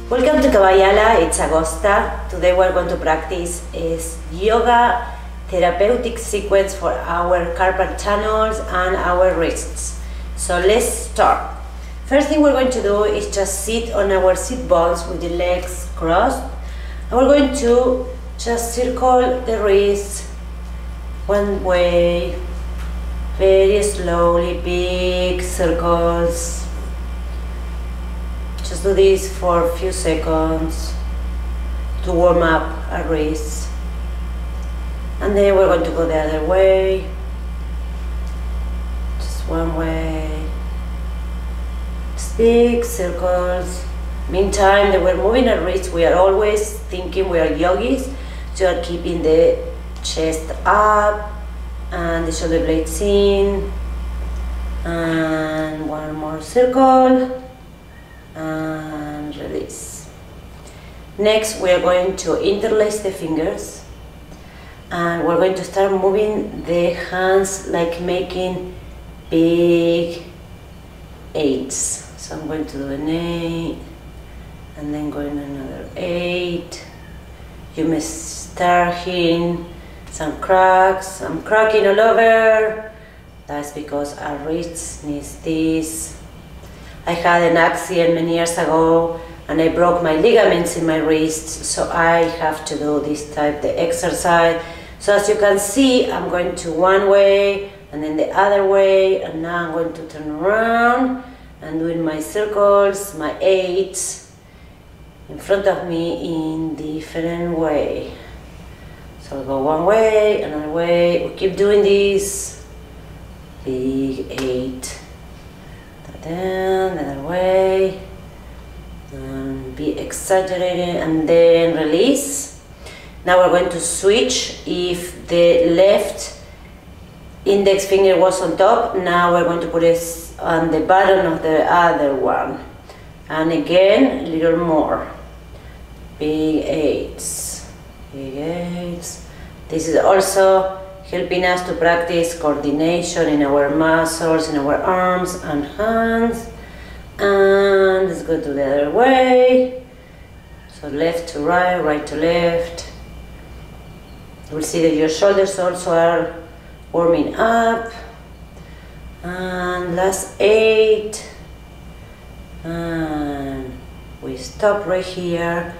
Welcome to Kabayala, it's Agosta. Today we're going to practice is yoga therapeutic sequence for our carpal tunnels and our wrists. So let's start. First thing we're going to do is just sit on our sit bones with the legs crossed. And we're going to just circle the wrists one way, very slowly, big circles. Just do this for a few seconds to warm up our wrists. And then we're going to go the other way. Just one way. Just big circles. Meantime that we're moving our wrists, we are always thinking we are yogis. So we are keeping the chest up and the shoulder blades in. And one more circle. And release. Next we are going to interlace the fingers and we're going to start moving the hands like making big 8s. So I'm going to do an 8 and then going another 8. You may start hearing some cracks. I'm cracking all over. That's because our wrists need this. I had an accident many years ago and I broke my ligaments in my wrists, so I have to do this type of exercise. So as you can see, I'm going to one way and then the other way, and now I'm going to turn around and doing my circles, my 8s in front of me in different way. So I'll go one way, another way, we keep doing this, big 8. Then the other way, and be exaggerated, and then release. Now we're going to switch. If the left index finger was on top, now we're going to put it on the bottom of the other one. And again, a little more. Big 8s. Big 8s. This is also helping us to practice coordination in our muscles, in our arms and hands. And let's go to the other way. So left to right, right to left. You'll see that your shoulders also are warming up. And last 8. And we stop right here.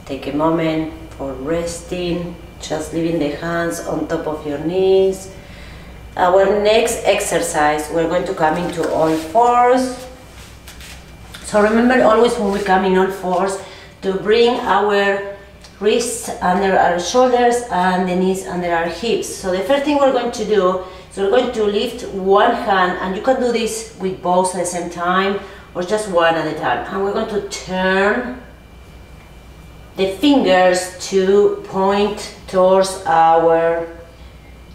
Take a moment for resting. Just leaving the hands on top of your knees. Our next exercise, we're going to come into all fours. So remember always when we come in all fours to bring our wrists under our shoulders and the knees under our hips. So the first thing we're going to do is we're going to lift one hand, and you can do this with both at the same time or just one at a time. And we're going to turn the fingers to point towards our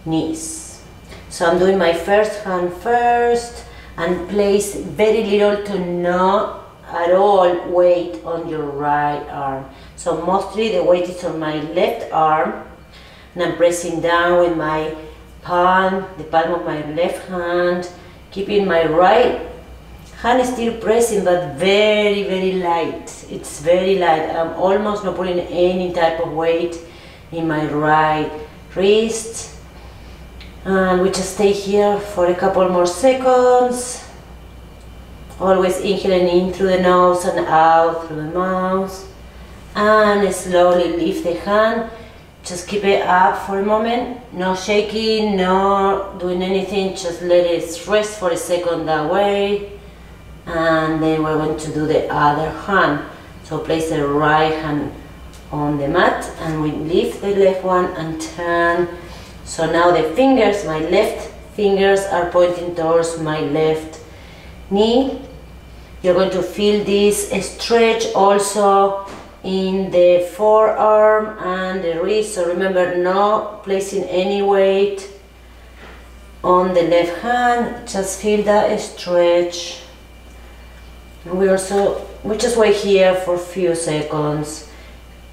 knees. So I'm doing my first hand first and place very little to no at all weight on your right arm. So mostly the weight is on my left arm, and I'm pressing down with my palm, the palm of my left hand, keeping my right hand is still pressing, but very, very light. It's very light. I'm almost not putting any type of weight in my right wrist. And we just stay here for a couple more seconds. Always inhaling in through the nose and out through the mouth. And slowly lift the hand. Just keep it up for a moment. No shaking, no doing anything. Just let it rest for a second that way. And then we're going to do the other hand. So place the right hand on the mat and we lift the left one and turn. So now the fingers, my left fingers are pointing towards my left knee. You're going to feel this stretch also in the forearm and the wrist. So remember, not placing any weight on the left hand, just feel that stretch. And we just wait here for a few seconds.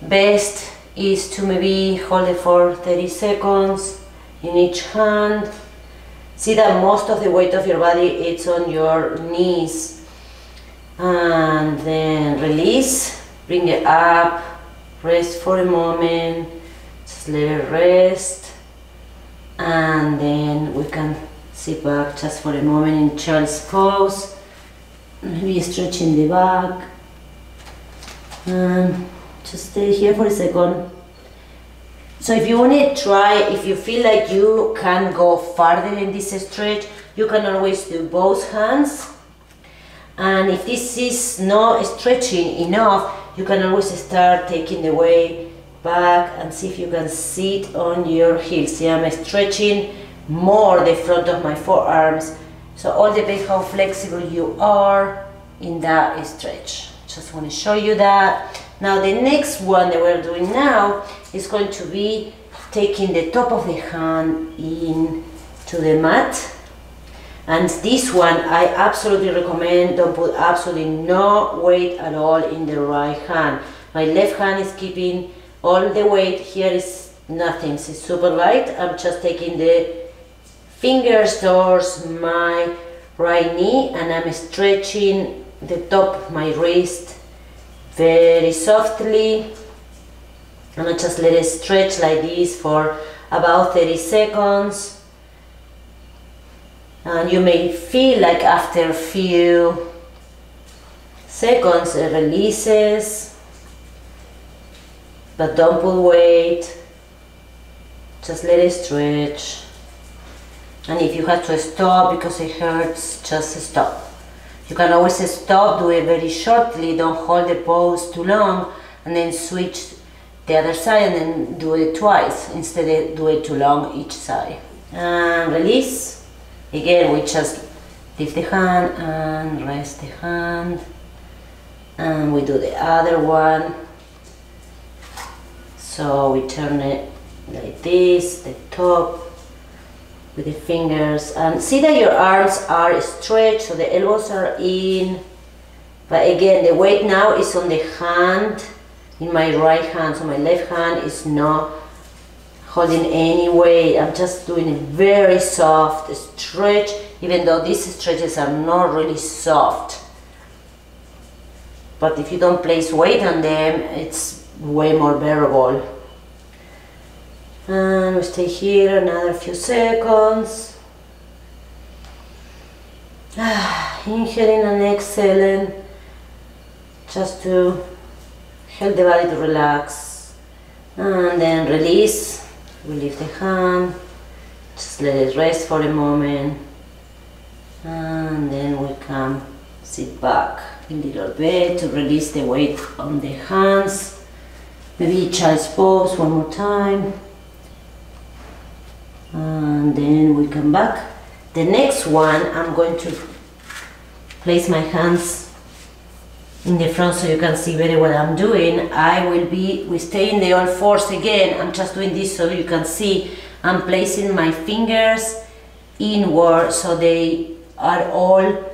Best is to maybe hold it for 30 seconds in each hand. See that most of the weight of your body is on your knees. And then release. bring it up, rest for a moment, just let it rest, and then we can sit back just for a moment in child's pose, maybe stretching the back, and just stay here for a second. So if you want to try, if you feel like you can go farther in this stretch, you can always do both hands. And if this is not stretching enough, you can always start taking the weight back and see if you can sit on your heels. See, I'm stretching more the front of my forearms. So all depends how flexible you are in that stretch. Just want to show you that. Now the next one that we're doing now is going to be taking the top of the hand in to the mat. And this one I absolutely recommend, don't put absolutely no weight at all in the right hand. My left hand is keeping all the weight, here is nothing, it's super light. I'm just taking the fingers towards my right knee and I'm stretching the top of my wrist very softly. And I just let it stretch like this for about 30 seconds. And you may feel like after a few seconds it releases, but don't put weight, just let it stretch. And if you have to stop because it hurts, just stop. You can always stop, do it very shortly, don't hold the pose too long, and then switch the other side and then do it twice instead of do it too long each side. And release. Again, we just lift the hand and rest the hand, and we do the other one. So we turn it like this, the top with the fingers, and see that your arms are stretched, so the elbows are in, but again the weight now is on the hand, in my right hand, so my left hand is not holding any weight. I'm just doing a very soft stretch, even though these stretches are not really soft. But if you don't place weight on them, it's way more bearable. And we stay here another few seconds. Inhaling and exhaling, just to help the body to relax. And then release. We lift the hand, just let it rest for a moment, and then we come sit back a little bit to release the weight on the hands. Maybe child's pose one more time, and then we come back. The next one, I'm going to place my hands in the front so you can see very what I'm doing. We stay in the all fours again. I'm just doing this so you can see I'm placing my fingers inward, so they are all,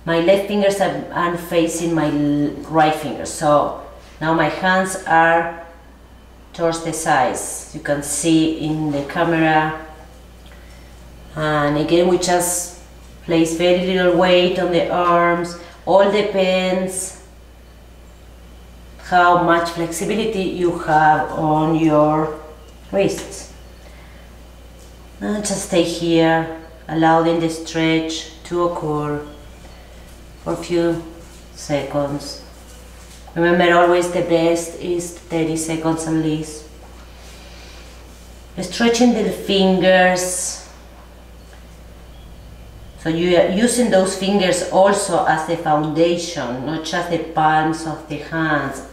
my left fingers are facing my right fingers. So now my hands are towards the sides, you can see in the camera. And again, we just place very little weight on the arms. All depends how much flexibility you have on your wrists. And just stay here, allowing the stretch to occur for a few seconds. Remember, always the best is 30 seconds at least. Stretching the fingers. So you are using those fingers also as the foundation, not just the palms of the hands.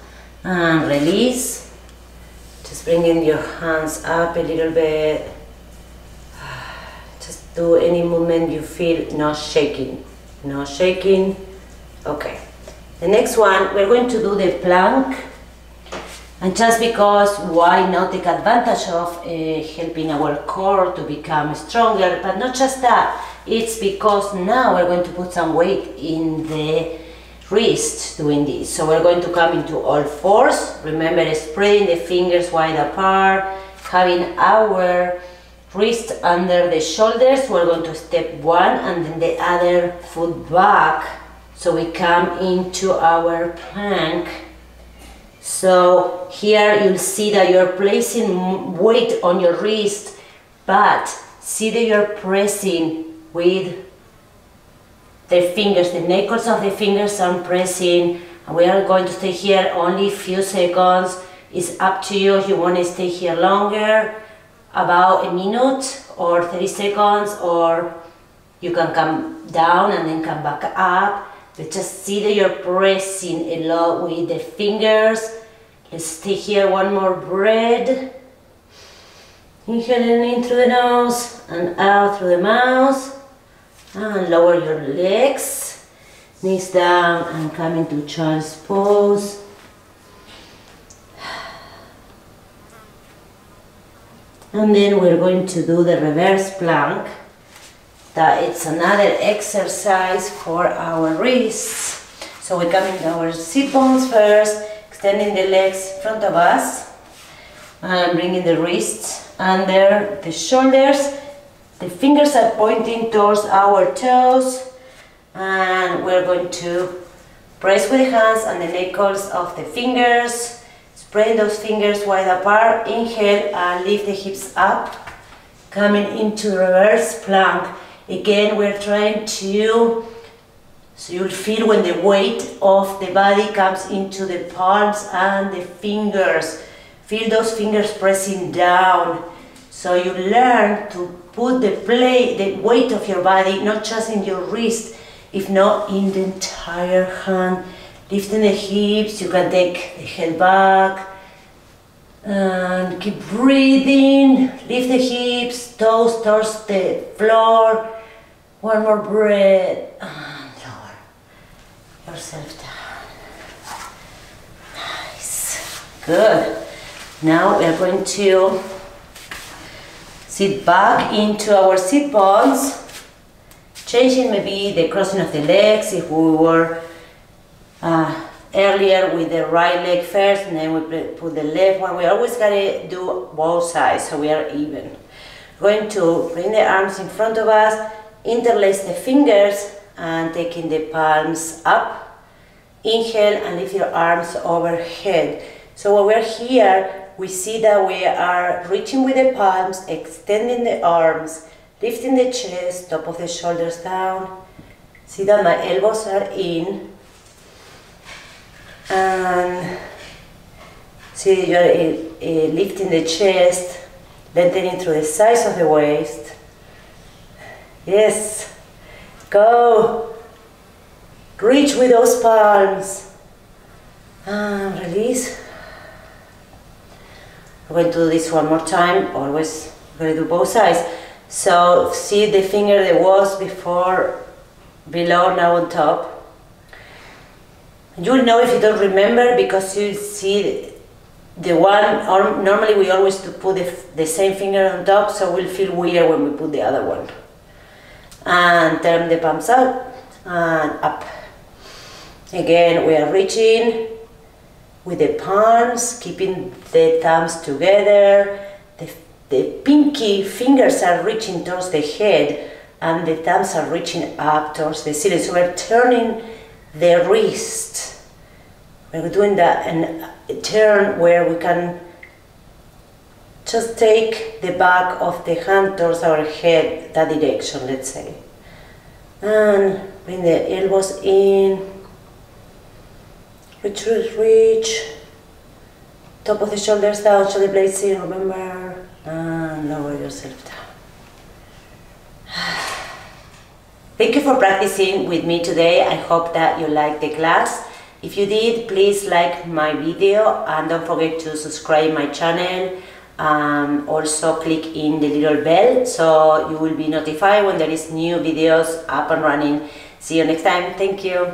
And release. Just bringing your hands up a little bit. Just do any movement you feel, not shaking. No shaking. Okay. The next one, we're going to do the plank. And just because, why not take advantage of helping our core to become stronger, but not just that. It's because now we're going to put some weight in the wrist doing this. So we're going to come into all fours. Remember, spreading the fingers wide apart, having our wrist under the shoulders. We're going to step one and then the other foot back. So we come into our plank. So here you'll see that you're placing weight on your wrist, but see that you're pressing with the fingers, the knuckles of the fingers are pressing, and we are going to stay here only a few seconds. It's up to you if you want to stay here longer, about a minute or 30 seconds, or you can come down and then come back up. But just see that you're pressing a lot with the fingers. Let's stay here, one more breath. Inhaling in through the nose and out through the mouth. And lower your legs, knees down, and come into child's pose. And then we're going to do the reverse plank. That it's another exercise for our wrists. So we come into our sit bones first, extending the legs in front of us, and bringing the wrists under the shoulders. The fingers are pointing towards our toes, and we're going to press with the hands and the knuckles of the fingers. Spread those fingers wide apart. Inhale and lift the hips up, coming into reverse plank. Again, we're trying to, so you'll feel when the weight of the body comes into the palms and the fingers. Feel those fingers pressing down. So you learn to put the weight of your body not just in your wrist, if not in the entire hand. Lifting the hips, you can take the head back and keep breathing. Lift the hips, toes towards the floor. One more breath and lower yourself down. Nice, good. Now we're going to sit back into our sit bones, changing maybe the crossing of the legs if we were earlier with the right leg first and then we put the left one. We always gotta do both sides so we are even. We're going to bring the arms in front of us, interlace the fingers and taking the palms up. Inhale and lift your arms overhead. So when we're here, we see that we are reaching with the palms, extending the arms, lifting the chest, top of the shoulders down. See that my elbows are in. And see you're lifting the chest, lengthening through the sides of the waist. Yes, go. Reach with those palms. And release. We're going to do this one more time. Always we're going to do both sides. So see the finger that was before, below, now on top. You'll know if you don't remember because you see the one, or normally we always put the same finger on top, so we'll feel weird when we put the other one. And turn the palms out and up. Again, we are reaching with the palms, keeping the thumbs together. The pinky fingers are reaching towards the head and the thumbs are reaching up towards the ceiling. So we're turning the wrist. We're doing that and a turn where we can just take the back of the hand towards our head, that direction, let's say. And bring the elbows in. Reach, reach, reach. Top of the shoulders down, shoulder blades in, remember. And lower yourself down. Thank you for practicing with me today. I hope that you liked the class. If you did, please like my video and don't forget to subscribe my channel. Also click in the little bell so you will be notified when there is new videos up and running. See you next time. Thank you.